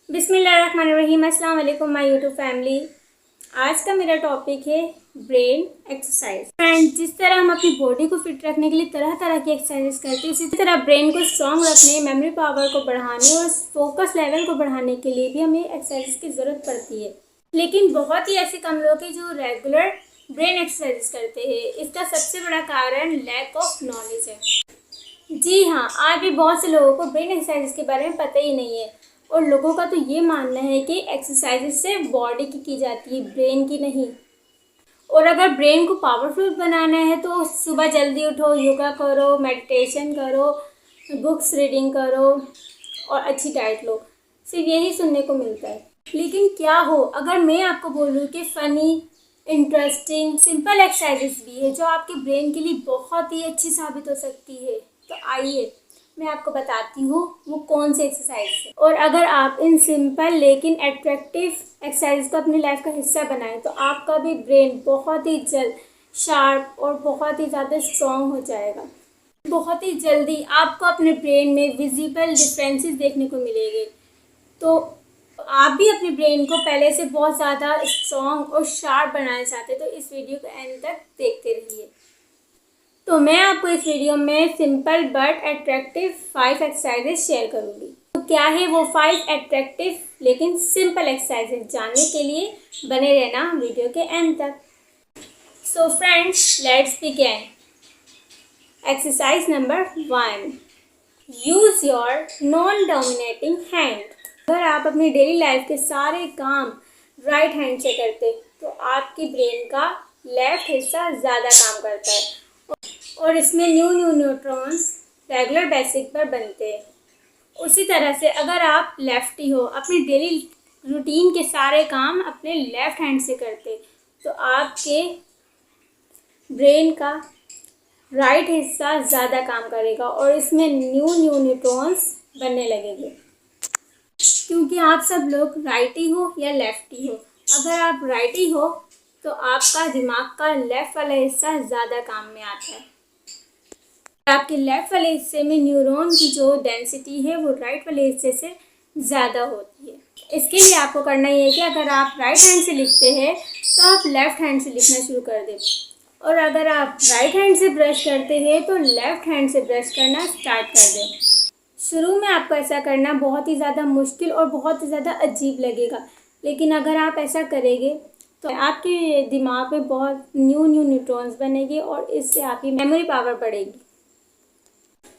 बिस्मिल्लाहिर्रहमानिर्रहीम। अस्सलाम वालेकुम माय यूट्यूब फैमिली। आज का मेरा टॉपिक है ब्रेन एक्सरसाइज। फ्रेंड्स, जिस तरह हम अपनी बॉडी को फिट रखने के लिए तरह तरह की एक्सरसाइजेस करते हैं, उसी तरह ब्रेन को स्ट्रॉन्ग रखने, मेमोरी पावर को बढ़ाने और फोकस लेवल को बढ़ाने के लिए भी हमें एक्सरसाइज की ज़रूरत पड़ती है। लेकिन बहुत ही ऐसे कम लोग हैं जो रेगुलर ब्रेन एक्सरसाइज करते हैं। इसका सबसे बड़ा कारण लैक ऑफ नॉलेज है। जी हाँ, आज भी बहुत से लोगों को ब्रेन एक्सरसाइज के बारे में पता ही नहीं है और लोगों का तो ये मानना है कि एक्सरसाइज सिर्फ बॉडी की जाती है, ब्रेन की नहीं। और अगर ब्रेन को पावरफुल बनाना है तो सुबह जल्दी उठो, योगा करो, मेडिटेशन करो, बुक्स रीडिंग करो और अच्छी डाइट लो। सिर्फ यही सुनने को मिलता है। लेकिन क्या हो अगर मैं आपको बोलूँ कि फ़नी, इंटरेस्टिंग, सिंपल एक्सरसाइजेस भी है जो आपके ब्रेन के लिए बहुत ही अच्छी साबित हो सकती है। तो आइए मैं आपको बताती हूँ वो कौन सी एक्सरसाइज है। और अगर आप इन सिंपल लेकिन एट्रैक्टिव एक्सरसाइज को अपनी लाइफ का हिस्सा बनाएं तो आपका भी ब्रेन बहुत ही जल्द शार्प और बहुत ही ज़्यादा स्ट्रॉन्ग हो जाएगा। बहुत ही जल्दी आपको अपने ब्रेन में विजिबल डिफरेंसेस देखने को मिलेंगे। तो आप भी अपने ब्रेन को पहले से बहुत ज़्यादा स्ट्रॉन्ग और शार्प बनाना चाहते हैं तो इस वीडियो को एंड तक देखते रहिए। तो मैं आपको इस वीडियो में simple but attractive 5 exercises share करूंगी। तो क्या है वो 5 एट्रैक्टिव लेकिन सिंपल एक्सरसाइजेस, जानने के लिए बने रहना वीडियो के एंड तक। So friends, let's begin. Exercise number 1, use your non dominating hand. अगर आप अपनी डेली लाइफ के सारे काम राइट हैंड से करते तो आपकी ब्रेन का लेफ्ट हिस्सा ज़्यादा काम करता है और इसमें न्यू न्यूट्रॉन्स रेगुलर बेसिस पर बनते हैं। उसी तरह से अगर आप लेफ्टी हो, अपनी डेली रूटीन के सारे काम अपने लेफ्ट हैंड से करते तो आपके ब्रेन का राइट हिस्सा ज़्यादा काम करेगा और इसमें न्यू न्यूट्रॉन्स बनने लगेंगे। क्योंकि आप सब लोग राइटी हो या लेफ्टी हो। अगर आप राइटी हो तो आपका दिमाग का लेफ़्ट वाला हिस्सा ज़्यादा काम में आता है। आपके लेफ़्ट वाले हिस्से में न्यूरॉन की जो डेंसिटी है वो राइट वाले हिस्से से ज़्यादा होती है। इसके लिए आपको करना ये है कि अगर आप राइट हैंड से लिखते हैं तो आप लेफ़्ट हैंड से लिखना शुरू कर दें और अगर आप राइट हैंड से ब्रश करते हैं तो लेफ़्ट हैंड से ब्रश करना स्टार्ट कर दें। शुरू में आपको ऐसा करना बहुत ही ज़्यादा मुश्किल और बहुत ही ज़्यादा अजीब लगेगा, लेकिन अगर आप ऐसा करेंगे तो आपके दिमाग में बहुत न्यू न्यूट्रॉन्स बनेंगे और इससे आपकी मेमोरी पावर बढ़ेगी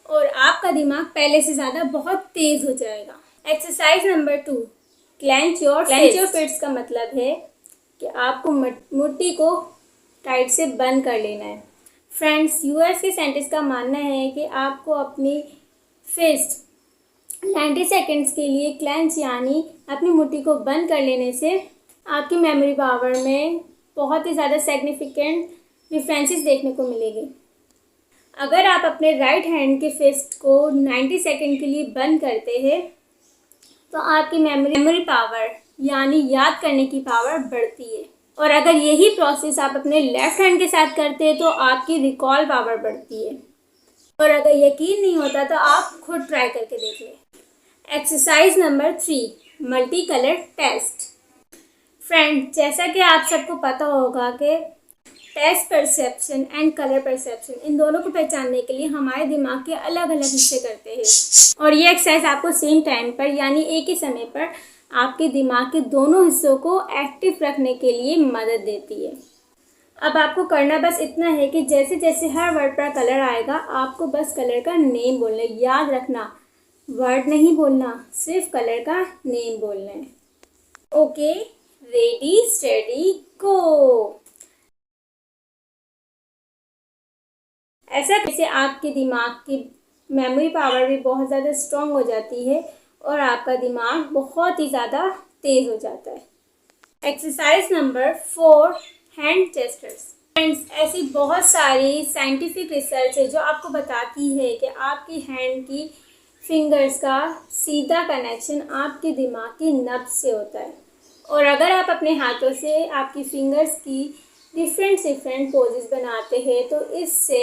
और आपका दिमाग पहले से ज़्यादा बहुत तेज़ हो जाएगा। Exercise number 2, clench your fist का मतलब है कि आपको मुट्ठी को टाइट से बंद कर लेना है। फ्रेंड्स, यूएस के साइंटिस्ट का मानना है कि आपको अपनी फिस्ट 90 सेकेंड्स के लिए क्लेंच यानी अपनी मुट्ठी को बंद कर लेने से आपकी मेमोरी पावर में बहुत ही ज़्यादा सिग्निफिकेंट डिफरेंसेस देखने को मिलेंगे। अगर आप अपने राइट हैंड के फिस्ट को 90 सेकेंड के लिए बंद करते हैं तो आपकी मेमोरी पावर यानी याद करने की पावर बढ़ती है और अगर यही प्रोसेस आप अपने लेफ्ट हैंड के साथ करते हैं तो आपकी रिकॉल पावर बढ़ती है। और अगर यकीन नहीं होता तो आप खुद ट्राई करके देख लें। Exercise number 3, multi colour test. Friend, जैसा कि आप सबको पता होगा कि test perception and colour perception, इन दोनों को पहचानने के लिए हमारे दिमाग के अलग अलग हिस्से करते हैं और ये एक्सरसाइज आपको सेम टाइम पर यानी एक ही समय पर आपके दिमाग के दोनों हिस्सों को एक्टिव रखने के लिए मदद देती है। अब आपको करना बस इतना है कि जैसे जैसे हर वर्ड पर कलर आएगा आपको बस कलर का नेम बोलना है। याद रखना, वर्ड नहीं बोलना, सिर्फ कलर का नेम बोलना है। ओके, रेडी स्टेडी गो। ऐसा कैसे आपके दिमाग की मेमोरी पावर भी बहुत ज़्यादा स्ट्रॉन्ग हो जाती है और आपका दिमाग बहुत ही ज़्यादा तेज़ हो जाता है। Exercise number 4, hand gestures. Friends, ऐसी बहुत सारी साइंटिफिक रिसर्च है जो आपको बताती है कि आपकी हैंड की फिंगर्स का सीधा कनेक्शन आपके दिमाग की नब्ज से होता है और अगर आप अपने हाथों से आपकी फिंगर्स की डिफरेंट पोजेस बनाते हैं तो इससे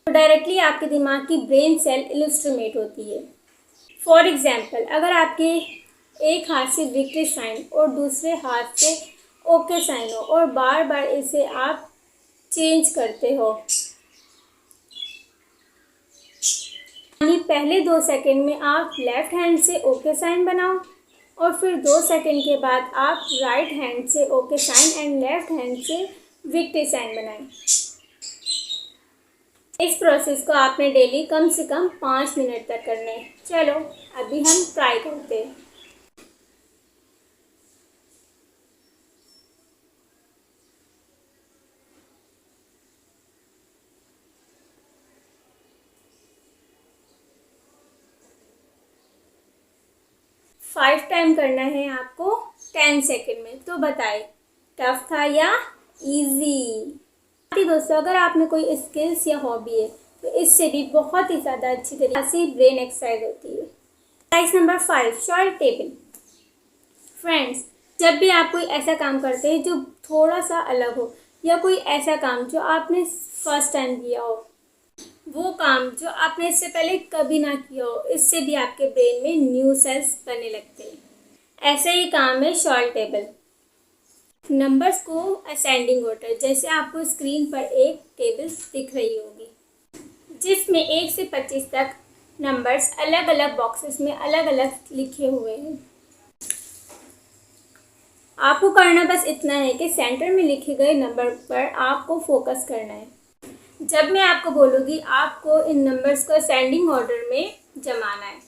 डायरेक्टली आपके दिमाग की ब्रेन सेल इलस्ट्रेट होती है। फॉर एग्जाम्पल, अगर आपके एक हाथ से विक्ट्री साइन और दूसरे हाथ से ओके साइन हो और बार बार इसे आप चेंज करते हो। यानी पहले 2 सेकंड में आप लेफ्ट हैंड से ओके साइन बनाओ और फिर 2 सेकंड के बाद आप राइट हैंड से okay sign and left hand से विक्ट्री साइन बनाएं। इस प्रोसेस को आपने डेली कम से कम 5 मिनट तक करना है। चलो अभी हम ट्राई करते हैं। फाइव टाइम करना है आपको 10 सेकेंड में। तो बताए टफ था या इजी? दोस्तों, अगर आप में कोई स्किल्स या हॉबी है तो इससे भी बहुत ही ज़्यादा अच्छी तरीके से ब्रेन एक्सरसाइज होती है। Exercise number 5, short table. Friends, जब भी आप कोई ऐसा काम करते हैं जो थोड़ा सा अलग हो या कोई ऐसा काम जो आपने फर्स्ट टाइम किया हो, वो काम जो आपने इससे पहले कभी ना किया हो, इससे भी आपके ब्रेन में न्यू सेल्स बनने लगते हैं। ऐसे ही काम है शॉर्ट टेबल। नंबर्स को असेंडिंग ऑर्डर, जैसे आपको स्क्रीन पर एक टेबल दिख रही होगी जिसमें 1 से 25 तक नंबर्स अलग अलग बॉक्सेस में अलग अलग लिखे हुए हैं। आपको करना बस इतना है कि सेंटर में लिखे गए नंबर पर आपको फोकस करना है। जब मैं आपको बोलूँगी आपको इन नंबर्स को असेंडिंग ऑर्डर में जमाना है।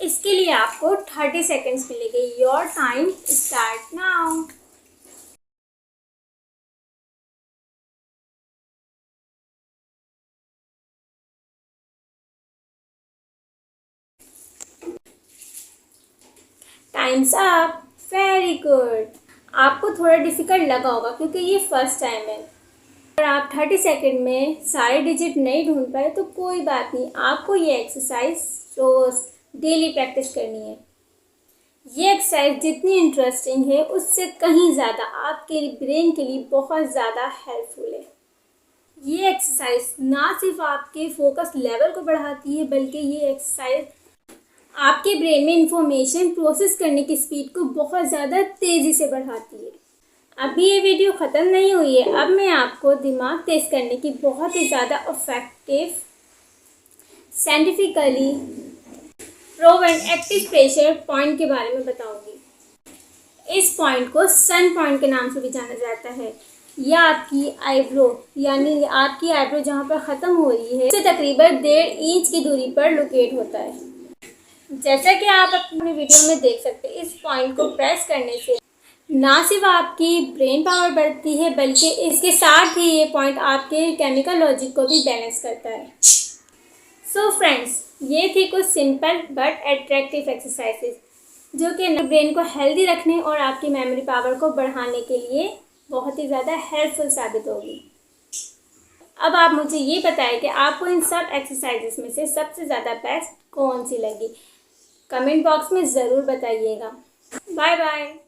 इसके लिए आपको 30 सेकेंड्स मिलेंगे। Your time start now. Times up. Very good. आपको थोड़ा डिफ़िकल्ट लगा होगा क्योंकि ये फर्स्ट टाइम है। अगर आप 30 सेकेंड में सारे डिजिट नहीं ढूंढ पाए तो कोई बात नहीं, आपको ये एक्सरसाइज रोज़ डेली प्रैक्टिस करनी है। ये एक्सरसाइज जितनी इंटरेस्टिंग है उससे कहीं ज़्यादा आपके ब्रेन के लिए बहुत ज़्यादा हेल्पफुल है। ये एक्सरसाइज ना सिर्फ आपके फोकस लेवल को बढ़ाती है बल्कि ये एक्सरसाइज आपके ब्रेन में इंफॉर्मेशन प्रोसेस करने की स्पीड को बहुत ज़्यादा तेज़ी से बढ़ाती है। अभी ये वीडियो ख़त्म नहीं हुई है। अब मैं आपको दिमाग तेज़ करने की बहुत ही ज़्यादा effective, scientifically proven active pressure point के बारे में बताऊंगी। इस पॉइंट को सन पॉइंट के नाम से भी जाना जाता है। यह आपकी आईब्रो, यानी आपकी आईब्रो जहाँ पर ख़त्म हो रही है, उससे तकरीबन 1.5 इंच की दूरी पर लोकेट होता है। जैसा कि आप अपने वीडियो में देख सकते हैं, इस पॉइंट को प्रेस करने से ना सिर्फ आपकी ब्रेन पावर बढ़ती है बल्कि इसके साथ ही ये पॉइंट आपके केमिकल लॉजिक को भी बैलेंस करता है। सो फ्रेंड्स, ये थी कुछ सिंपल बट एट्रैक्टिव एक्सरसाइजेज जो कि ब्रेन को हेल्दी रखने और आपकी मेमोरी पावर को बढ़ाने के लिए बहुत ही ज़्यादा हेल्पफुल साबित होगी। अब आप मुझे ये बताएं कि आपको इन सब एक्सरसाइजेस में से सबसे ज़्यादा बेस्ट कौन सी लगी। कमेंट बॉक्स में ज़रूर बताइएगा। Bye bye.